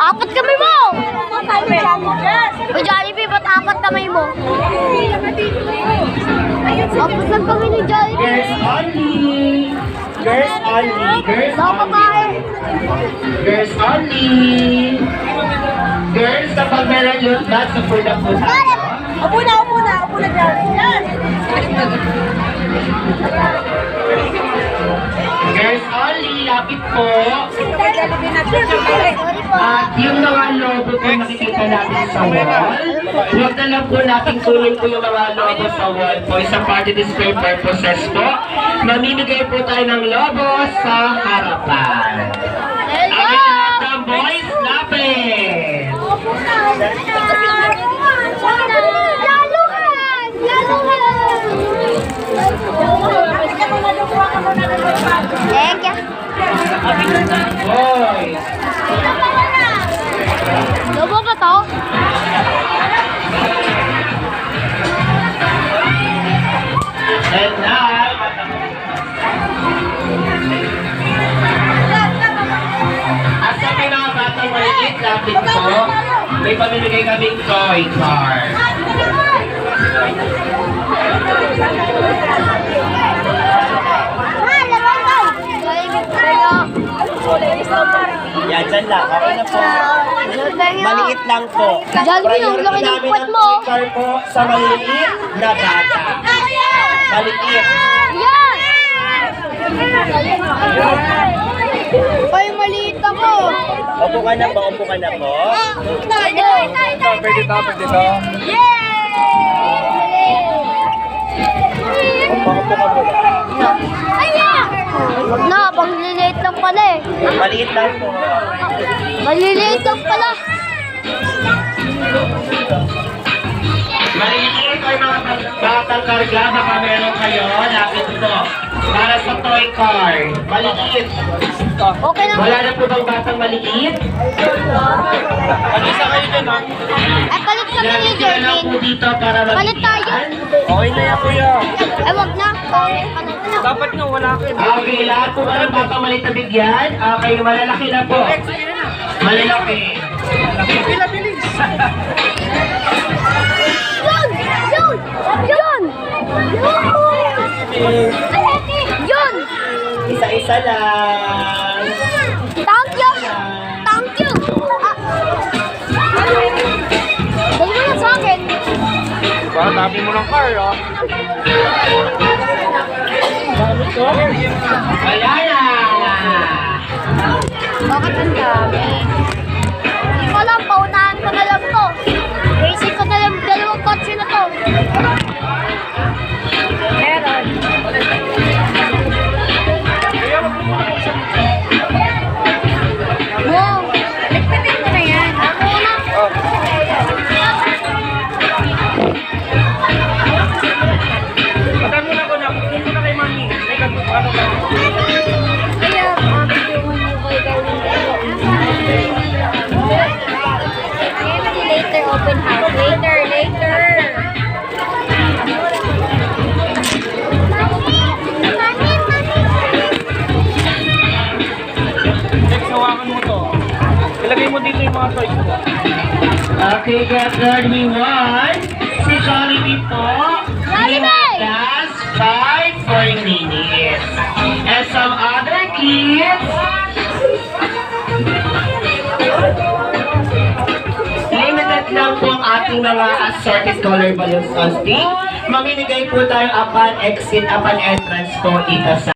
Apat kami mo! O Jollibee, ba't apat kami mo? Apat lang kami ni Jollibee. Girls only! Girls only! Girls Babae. Girls only! Girls, kapag meron loot bag, support na po tayo. Upo na dyan. Yan. Girls only, lapit po. At yung mga logo po nakikita natin sa wall, huwag na lang po natin kunin po yung mga logo sa wall po. Isang party display purposes po. Mamimigay po tayo ng logo sa harapan. Ang lahat ng boys, lapit! Boys! Lobo ba to? And now, at sa pinakabatang maliit, lapit po, may pamimigay kaming toy car. Yan, dyan lang. Okay na po. Maliit lang po. Jollibee, ang laki ng puwet mo. Toy car po sa maliit na bata. Maliit. Yan! Ay, maliit ako. Upo ka na po, upo ka na po. Pwede to. Upo ka po. Wag na, pang liliit lang pala eh. Maliit lang po. Maliliit lang pala. Maliit ay mga batang karga, baka meron kayo, lapit po. Para sa toy car. Maliit. Okay na. Wala na po bang batang maliit? Mag-isa kayo dyan, ha? Ay, palit kami ni Lamit sila lang po Jermaine. dito para Palit tayo. Okay na yan, kuya. Ay, wag na. Dapat nga wala kayo. Okay, lahat po ba ng batang maliit na bigyan? Okay, malalaki na po. Malalaki. Pila, bilis. Yun! Yun! Yun! Yun! Isa-isa lang. Thank you! Thank you! Dali mo na sa akin. Diba, dami mo ng car, ha? Wala na. Bakit ang dami? Hindi ko alam, paunahan ko na lang to. Basic ko na lang dalawang kotse na to. Meron. Wow! Ligpitin ko na yan. Ako na. Patay mo na ko na. Putin mo na kay mami. May ano ka? Kaya, bigyan mo kay Gawin. Later, open house. Later. Next, hawakan mo to. Ilagay mo dito yung mga toys mo. Okay, get ready. One. Si Jollibee po. Jollibee! Last 5 minutes. And some other kids. Limited lang po ang ating mga assorted color balloons on stage. Mamimigay po tayo upon exit, upon entrance po dito sa